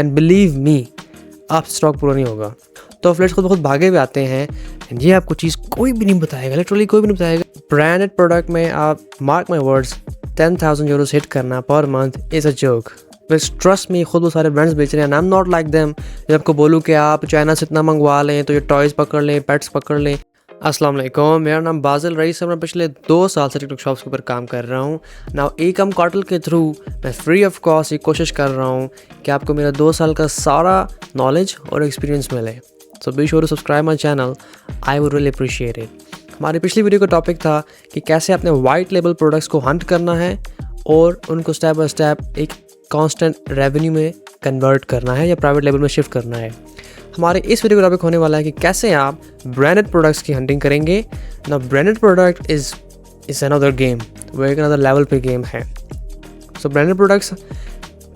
And believe me आप stock पूरा नहीं होगा। तो फ्लेट्स खुद बहुत भागे हुए आते हैं एंड ये आपको चीज़ कोई भी नहीं बताएगा, लिटरली कोई भी नहीं बताएगा। ब्रांडेड प्रोडक्ट में आप mark my words 10,000 euros hit करना पर मंथ इज़ अ जोक। बस ट्रस्ट में खुद वो सारे ब्रांड्स बेच रहे हैं, I am not like them. जब आपको बोलूँ कि आप चाइना से इतना मंगवा लें तो ये टॉयज़ पकड़ लें, पेट्स पकड़ लें। अस्सलाम वालेकुम, मेरा नाम बाज़िल रईस है। मैं पिछले 2 साल से टिकटॉक शॉप्स के ऊपर काम कर रहा हूँ। नाउ एकम कॉटल के थ्रू मैं फ्री ऑफ कॉस्ट ये कोशिश कर रहा हूँ कि आपको मेरा 2 साल का सारा नॉलेज और एक्सपीरियंस मिले। So be sure to subscribe my channel, I would really appreciate it. हमारी पिछली वीडियो का टॉपिक था कि कैसे अपने वाइट लेबल प्रोडक्ट्स को हंट करना है और उनको स्टेप बाय स्टेप एक कांस्टेंट रेवेन्यू में कन्वर्ट करना है या प्राइवेट लेवल में शिफ्ट करना है। हमारे इस वीडियो का टॉपिक होने वाला है कि कैसे आप ब्रांडेड प्रोडक्ट्स की हंटिंग करेंगे। ना branded product is another game, वो एक अनदर लेवल पे गेम है। सो ब्रांडेड प्रोडक्ट्स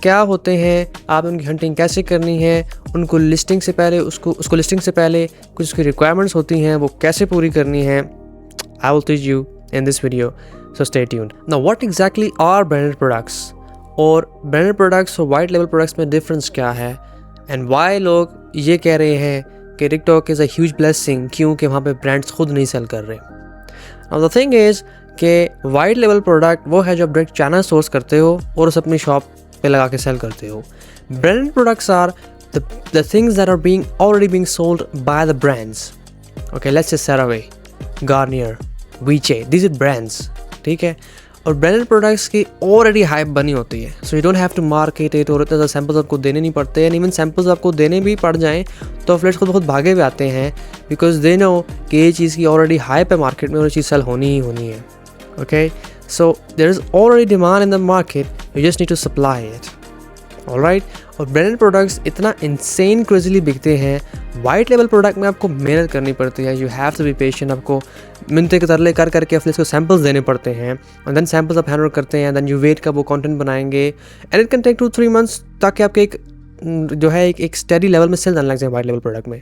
क्या होते हैं, आप उनकी हंटिंग कैसे करनी है, उनको लिस्टिंग से पहले उसको लिस्टिंग से पहले कुछ उसकी रिक्वायरमेंट्स होती हैं वो कैसे पूरी करनी है, I will teach you in this video, so stay tuned. Now what exactly are branded products और ब्रांडेड प्रोडक्ट्स और वाइट लेवल प्रोडक्ट्स में डिफरेंस क्या है एंड वाई लोग ये कह रहे हैं कि TikTok is a huge blessing क्योंकि वहाँ पे ब्रांड्स खुद नहीं सेल कर रहे। नाउ द थिंग इज़ कि वाइट लेवल प्रोडक्ट वो है जो डायरेक्ट चाइना सोर्स करते हो और उसे अपनी शॉप पे लगा के सेल करते हो। Branded products are the things that are already being sold by the brands. Okay, let's say CeraVe, Garnier, Vichy, these are brands, ठीक है। और ब्रांडेड प्रोडक्ट्स की ऑलरेडी हाइप बनी होती है, so you don't have to market it और इतना ज़्यादा सैम्पल्स आपको देने नहीं पड़ते। एंड इवन सैम्पल्स आपको देने भी पड़ जाएँ तो फ्लेट्स खुद बहुत भागे हुए आते हैं बिकॉज दे नो कि ये चीज़ की ऑलरेडी हाइप है मार्केट में और ये चीज़ सेल होनी ही होनी है। Okay, so there is already demand in the market, you just need to supply it. Alright, और ब्रांडेड प्रोडक्ट्स इतना इंसेन क्रेजीली बिकते हैं। वाइट लेवल प्रोडक्ट में आपको मेहनत करनी पड़ती है, you have to be patient. आपको मिनते के तरले कर करके अपने इसको सैम्पल्स देने पड़ते हैं और देन सैम्पल्स आप हैंडल करते हैं, देन यू वेट का वो कंटेंट बनाएंगे and it can take 2-3 months ताकि आपके एक जो है एक स्टडी लेवल में सेल आने लग जाए वाइट लेवल प्रोडक्ट में।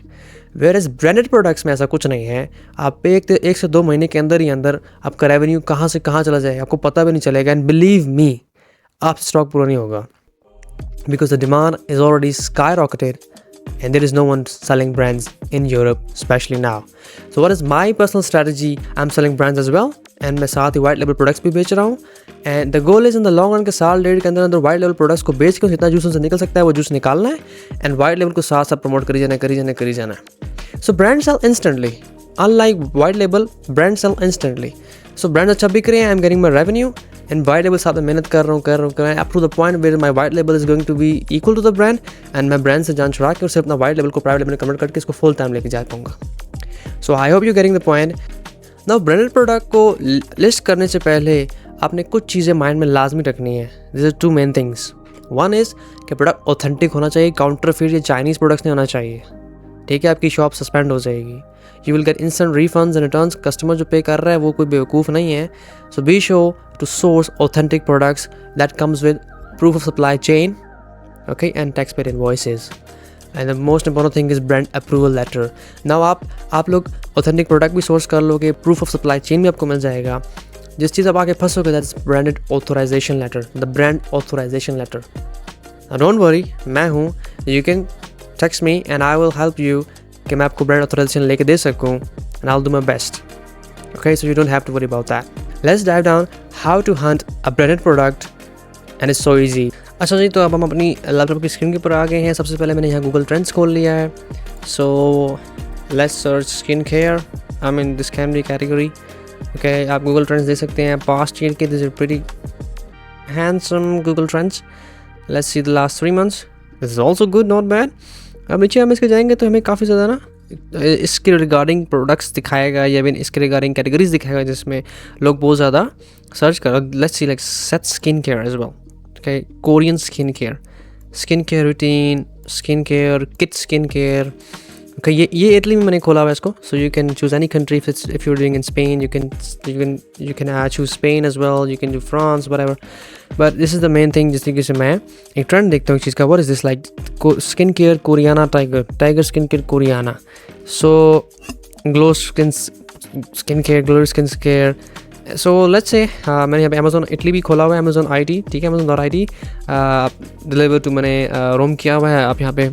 वेयर एज ब्रांडेड प्रोडक्ट्स में ऐसा कुछ नहीं है। आप एक से 2 महीने के अंदर ही अंदर आपका रेवेन्यू कहाँ से कहाँ चला जाए आपको पता भी नहीं चलेगा। एंड बिलीव मी आप स्टॉक पूरा नहीं होगा because the demand is already skyrocketed and there is no one selling brands in Europe, especially now. So what is my personal strategy? I'm selling brands as well and मैं साथ ही white label products भी बेच रहा हूँ and the goal is in the long run के साल डेढ़ के अंदर अंदर white label products को बेच के जितना जूस उनसे निकल सकता है वो जूस निकालना है and white label को साथ साथ प्रमोट करी जाना है। So brands sell instantly, unlike white label, brands sell instantly. So brands अच्छा बिक रहे हैं, I'm getting my revenue and white label साथ में मेहनत कर रहा हूँ up to the point where my white label is going to be equal to the brand and मैं brand से जान छुड़ा के और सिर्फ अपना white label को private label में कन्वर्ट करके इसको full time लेके जा पाऊँगा। So I hope you're getting the point. Now branded product को list करने से पहले आपने कुछ चीज़ें माइंड में लाजमी रखनी है। These are 2 main things. One is कि प्रोडक्ट ऑथेंटिक होना चाहिए, काउंटरफिट या चाइनीज़ प्रोडक्ट्स नहीं होना चाहिए, ठीक है। आपकी शॉप सस्पेंड हो जाएगी, you will get instant refunds and returns. Customer जो पे कर रहा है वो कोई बेवकूफ़ नहीं है। So be sure to source authentic products that comes with proof of supply chain, okay, and tax paid invoices. And the most important thing is brand approval letter. Now आप लोग ऑथेंटिक प्रोडक्ट भी source कर लोगे, proof of supply chain भी आपको मिल जाएगा। जिस चीज़ आप आगे फंसोगे that is branded authorization letter, the brand authorization letter. Don't worry, मैं हूँ, you can text me and I will help you कि मैं आपको ब्रांड ऑथोराइजेशन लेके दे सकूँ and I will do my best. Okay, so you don't have to worry about that. Let's dive down how to hunt a branded product and it's so easy. अच्छा जी, तो अब हम अपनी लैपटॉप की स्क्रीन के ऊपर आ गए हैं। सबसे पहले मैंने यहाँ गूगल ट्रेंड्स खोल लिया है। So let's search skin care, I mean this can be category. Okay, आप गूगल ट्रेंड्स दे सकते हैं पास्ट ईयर के, this is pretty handsome Google trends. Let's see the last 3 months, this is also good, not bad. अब नीचे हम इसके जाएंगे तो हमें काफ़ी ज़्यादा ना इसके रिगार्डिंग प्रोडक्ट्स दिखाएगा या फिर इसके रिगार्डिंग कैटेगरीज दिखाएगा जिसमें लोग बहुत ज़्यादा सर्च कर। Let's see like set skin care as well, okay, Korean skin care routine, skin care kit, skin care. Okay, ये इटली में मैंने खोला हुआ है इसको। So you can choose any country if you doing in Spain, you can choose Spain as well, you can do France, whatever. But this is the main thing. जिस तरीके से मैं एक ट्रेंड देखता हूँ चीज़ का, what is this like skin care Coreana, tiger skin care Coreana. So glow skin care, so let's say मैंने यहाँ पे अमेज़ोन इटली भी खोला हुआ है, अमेज़ोन IT, ठीक है, अमेज़ोन.IT डिलीवर टू मैंने रोम किया हुआ है। आप यहाँ पे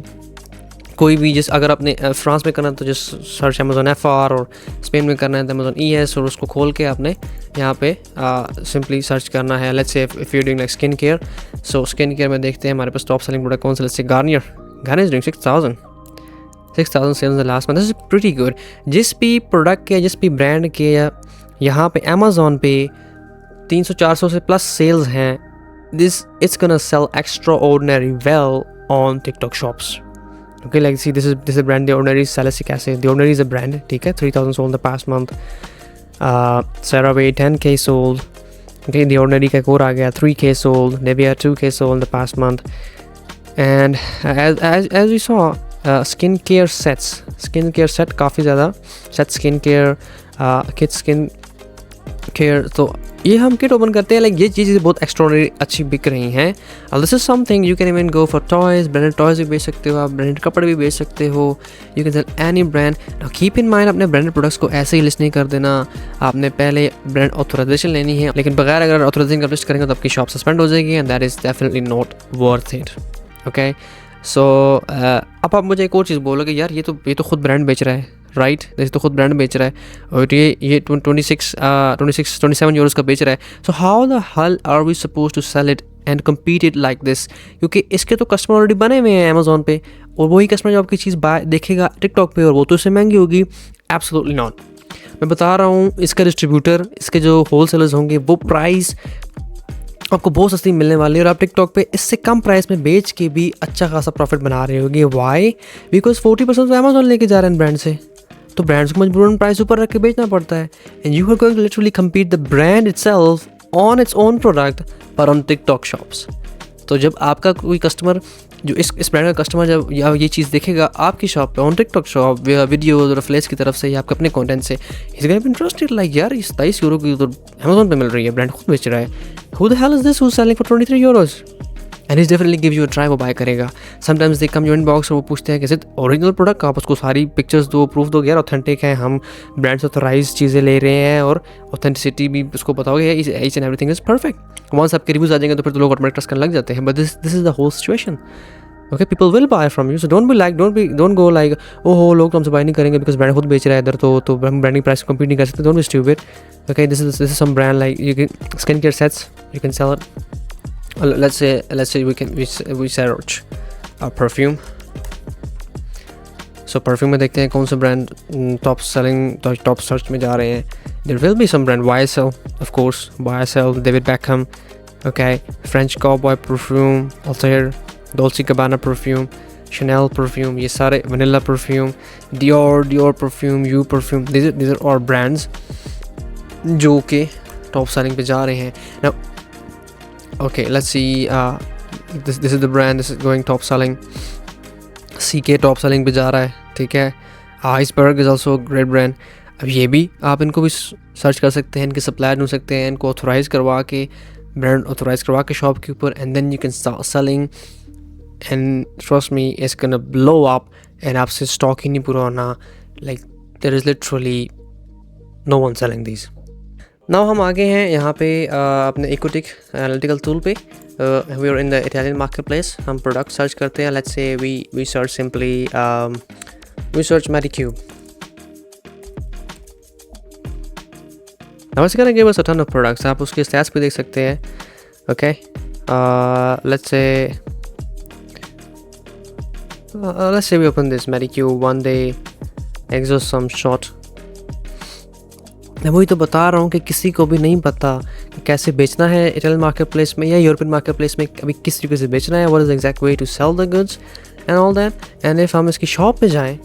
कोई भी जिस अगर आपने फ्रांस में करना है तो जस्ट सर्च अमेज़ोन FR, और स्पेन में करना है तो अमेज़ोन ES, और उसको खोल के आपने यहाँ पे सिंपली सर्च करना है। Let's say if you doing like skin care, so skin care में देखते हैं हमारे पास टॉप सेलिंग प्रोडक्ट कौन सा। Let's say Garnier is doing 6,000 sales in the last month, this is pretty good. जिस भी प्रोडक्ट के, जिस भी ब्रांड के यहाँ पे अमेज़ोन पे 300-400 से प्लस सेल्स हैं, this it's gonna sell extraordinary well on TikTok shops. Okay, like see, this is a brand, The Ordinary salicylic acid. The Ordinary is a brand, ठीक है, 3,000 sold in the past month. CeraVe 10K sold. Okay, The Ordinary का core आ गया 3K sold. Nivea 2K sold in the past month. And as we saw, skincare set काफ़ी ज़्यादा set skincare, kids skin care, तो ये हम kit open करते हैं। Like ये चीज़ें बहुत एक्स्ट्रॉर्डिनरी अच्छी बिक रही हैं। This is something you can even go for toys, branded toys भी बेच सकते हो आप, ब्रांडेड कपड़े भी बेच सकते हो। You can cell any brand. Now keep in mind, अपने ब्रांडेड प्रोडक्ट्स को ऐसे ही लिस्ट नहीं कर देना, आपने पहले ब्रांड ऑथराइजेशन लेनी है, लेकिन बगैर अगर ऑथराइजेशन का लिस्ट करेंगे तो आपकी शॉप सस्पेंड हो जाएगी, and that is definitely not worth it. Okay, so अब आप मुझे एक और चीज़ बोलोगे, यार ये तो खुद ब्रांड बेच रहा है, राइट, जैसे तो खुद ब्रांड बेच रहा है और ये 27 यूरोस का बेच रहा है। So how the hell are we suppose to sell it and compete it like this? क्योंकि इसके तो कस्टमर ऑलरेडी बने हुए हैं अमेज़ोन पे, और वही कस्टमर जो आपकी चीज़ देखेगा टिकटॉक पे, और वो तो इससे महंगी होगी। Absolutely not. मैं बता रहा हूँ, इसका डिस्ट्रीब्यूटर, इसके जो होल सेलर्स होंगे, वो प्राइस आपको बहुत सस्ती मिलने वाली है, और आप टिकटॉक पे इससे कम प्राइस में बेच के भी अच्छा खासा प्रॉफिट बना रहे होंगे। वाई? बिकॉज 40% तो अमेज़ोन लेके जा रहे हैं ब्रांड से, तो ब्रांड्स को मजबूरन प्राइस ऊपर रख के बेचना पड़ता है। And you are going to literally compete the brand itself on its own product पर ऑन टिकटॉक शॉप्स। तो जब आपका कोई कस्टमर, जो इस ब्रांड का कस्टमर जब या ये चीज़ देखेगा आपकी शॉप पे ऑन टिकटॉक शॉप वीडियोज और फ्लेस की तरफ से या आपके अपने कंटेंट से, is going to interested like यार इस 23 यूरो की तो अमेज़ोन पे मिल रही है, ब्रांड खुद बेच रहा है, who the hell is this who is selling for 23 Euros? And is definitely give you a try, वो बाय करेगा। Sometimes they come your inbox और वो पूछते हैं कि सिर्फ ओरिजिनल प्रोडक्ट, आप उसको सारी पिक्चर्स दो, प्रूफ दो, यार ऑथेंटिक है, हम ब्रांड से ऑथराइज चीज़ें ले रहे हैं, और ऑथेंटिसिटी भी उसको बताओगे, each and everything is perfect. Once आपके रिव्यूज आ जाएंगे तो फिर तो लोग ऑटोमेटिक ट्रस्ट करने लग जाते हैं। But this is the whole situation. Okay, people will buy from you, so don't go like ओहो लोग तो हमसे बाय नहीं करेंगे बिकॉज ब्रांड खुद बेच रहा है इधर, तो हम ब्रांडिंग प्राइस कम्पीट नहीं कर सकते। Don't be stupid. Okay, this is some brand like you can skin care sets, you can sell it. Let's say we search perfume. So perfume में देखते हैं कौन सा ब्रांड टॉप सर्च में जा रहे हैं। There will be some brand, YSL of course, YSL, David Beckham, okay, French Cowboy perfume, Altair, Dolce Gabbana perfume, Chanel perfume, ये सारे, Vanilla perfume, Dior perfume, You perfume, these are all brands जो कि top selling पे जा रहे हैं। Now okay, let's see, this is the brand, this is going top selling, CK top selling पे जा रहा है, ठीक है। Iceberg is also a great brand। अब ये भी आप इनको भी सर्च कर सकते हैं, इनके सप्लायर ढूंढ सकते हैं, इनको ऑथोराइज करवा के, ब्रांड ऑथोराइज करवा के शॉप के ऊपर, and then you can start selling, and trust me it's gonna blow up, and आपसे स्टॉक ही नहीं पूरा होना। Like there is literally no one selling these. Now हम आगे हैं यहाँ पे अपने इकोटिक एनालिटिकल टूल पे। We are in the Italian marketplace. हम प्रोडक्ट सर्च करते हैं। Let's say we search simply we search Medicube. Now it's gonna give us a ton of products. आप उसके स्टैट्स पे देख सकते हैं। Okay, let's say we open this Medicube one day exosome shot. मैं वही तो बता रहा हूँ कि किसी को भी नहीं पता कि कैसे बेचना है इटालियन मार्केट प्लेस में या यूरोपियन मार्केट प्लेस में, अभी किस तरीके से बेचना है, what is the exact way to sell the goods and all that. And if हम इसकी शॉप पे जाएं,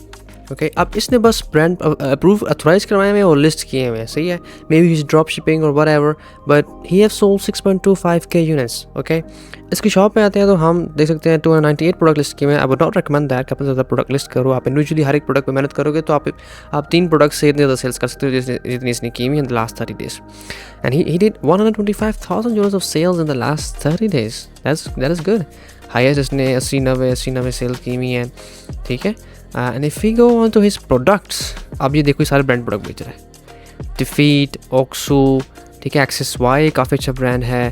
ओके, अब इसने बस ब्रांड अप्रूव अथोराइज करवाए हुए और लिस्ट किए हुए हैं, सही है। Maybe his drop shipping और whatever, but he have sold 6.25K units. Okay, इसकी शॉप पे आते हैं तो हम देख सकते हैं 298 प्रोडक्ट लिस्ट किए हुए हैं। I would not recommend that कि अपने ज़्यादा प्रोडक्ट लिस्ट करो। आप इंडिविजुअली हर एक प्रोडक्ट पे मेहनत करोगे तो आप 3 प्रोडक्ट से इतने ज़्यादा सेल्स कर सकते हो जितनी इसने की हुई in the last 30 days। And he did 125,000 euros of sales in the last 30 days। That is good. Highest इसने 80-90 सेल्स की हुई हैं, ठीक है। And if we go on to his products, अब ये देखो ये सारे ब्रांड प्रोडक्ट बेच रहे हैं। डिफीट, ऑक्सू, ठीक है। XSY काफ़ी अच्छा ब्रांड है,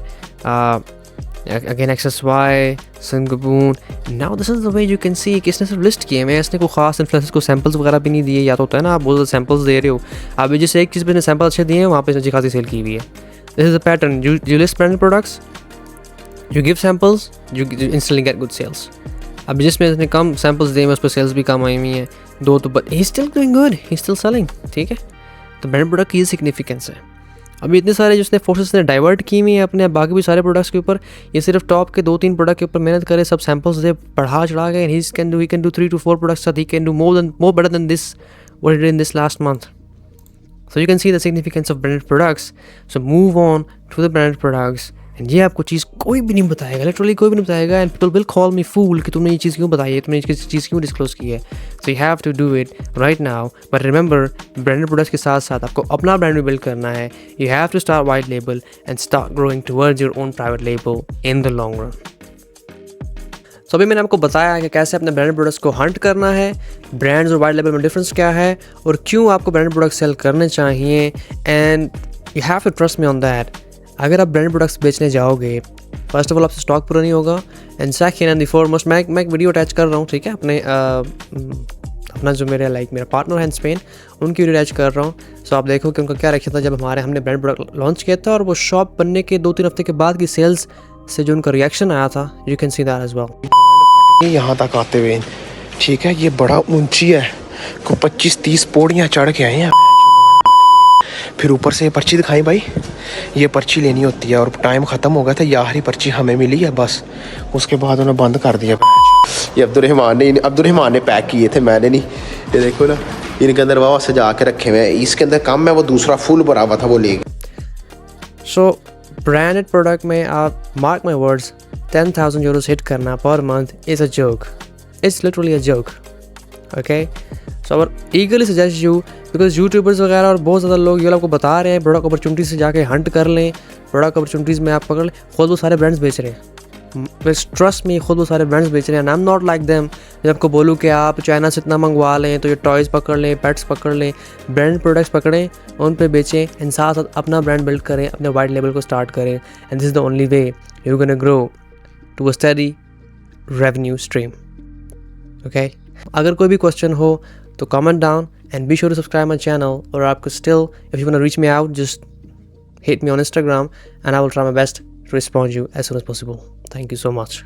again XSY, Sungboon. Now this is the way you can see कि इसने सिर्फ लिस्ट किए हैं, इसने कोई ख़ास इन्फ्लुएंसर्स को सैम्पल्स वगैरह भी नहीं दिए। या तो होता है ना आप बहुत ज़्यादा सैम्पल्स दे रहे हो, आप जिस एक चीज़ पे सैम्पल अच्छे दिए हैं वहाँ पे अच्छी खासी सेल की हुई है। This is the pattern, you list branded products, you give samples, you instantly get good sales. अब जिसमें इसने कम सैम्पल्स दिए हैं उस पर सेल्स भी कम आई हुई हैं दो, तो but he still doing good, he still selling, ठीक है। तो ब्रांड प्रोडक्ट की सिग्निफिकेंस है। अभी इतने सारे जिसने फोर्सेस ने डाइवर्ट की हुई है अपने बाकी भी सारे प्रोडक्ट्स के ऊपर, ये सिर्फ टॉप के 2-3 प्रोडक्ट के ऊपर मेहनत करे, सब सैम्पल्स दे बढ़ा चढ़ा के, he can do 3 to 4 products, he can do more better than this what he did in this last month. So you can see the significance of branded products. So move on to the branded products. And ये आपको चीज़ कोई भी नहीं बताएगा, literally कोई भी नहीं बताएगा, and people will call me fool कि तुमने ये चीज़ क्यों बताई है, तुमने ये चीज़ क्यों डिस्क्लोज की है। So you have to do it right now. But remember, branded products के साथ साथ आपको अपना ब्रांड भी बिल्ड करना है। You have to start white label and start growing towards your own private label in the long run. तो अभी मैंने आपको बताया कि कैसे अपने ब्रांडेड प्रोडक्ट्स को हंट करना है, ब्रांड्स और वाइट लेबल में डिफरेंस क्या है, और क्यों आपको ब्रांडेड प्रोडक्ट्स सेल करने चाहिए, and you have to trust me on that. अगर आप ब्रांडेड प्रोडक्ट्स बेचने जाओगे, फर्स्ट ऑफ ऑल आपसे स्टॉक पूरा नहीं होगा, and second and the foremost मैं एक वीडियो अटैच कर रहा हूँ, ठीक है, अपना जो मेरा पार्टनर है इन स्पेन, उनकी वीडियो अटैच कर रहा हूँ। सो आप देखो कि उनका क्या रखा था जब हमने ब्रांड प्रोडक्ट लॉन्च किया था, और वो शॉप बनने के 2-3 हफ्ते के बाद की सेल्स से जो उनका रिएक्शन आया था, you can see that as well. यहाँ तक आते हुए, ठीक है, ये बड़ा ऊंची है, को 25-30 पौड़ियाँ चढ़ के आए हैं। फिर ऊपर से पर्ची दिखाई भाई, ये पर्ची लेनी होती है, और टाइम ख़त्म हो गया था, ये आखिरी पर्ची हमें मिली है बस, उसके बाद उन्होंने बंद कर दिया। ये अब्दुलरहमान ने पैक किए थे, मैंने नहीं। ये देखो ना, इनके अंदर वाह सजा के रखे हुए हैं, इसके अंदर कम है, वो दूसरा फुल भरा हुआ था, वो ले गए। सो ब्रांडेड प्रोडक्ट में आप mark my words 10,000 euros hit करना पर month is a joke, it's literally a joke, okay. So और eagerly suggest you, because YouTubers वगैरह और बहुत ज़्यादा लोग ये आपको बता रहे हैं प्रोडक्ट अपॉर्चुनिटी से जाके हंट कर लें, प्रोडक्ट अपॉर्चुनिटीज़ में आप पकड़ लें, खुद वो सारे ब्रांड्स बेच रहे हैं, बस ट्रस्ट में, खुद वो सारे ब्रांड्स बेच रहे हैं। I am not like them. जब आपको बोलूँ कि आप चाइना से इतना मंगवा लें, तो ये टॉयज़ पकड़ लें, पेट्स पकड़ लें, ब्रांड प्रोडक्ट्स पकड़ें, उन पे बेचें, एंड साथ साथ अपना ब्रांड बिल्ड करें, अपने वाइट लेवल को स्टार्ट करें, and this is the only way you can grow to a steady revenue stream, okay. अगर कोई भी क्वेश्चन हो तो comment down, and be sure to subscribe my channel, और आपको still if you want to reach me out, just hit me on Instagram and I will try my best to respond to you as soon as possible. Thank you so much.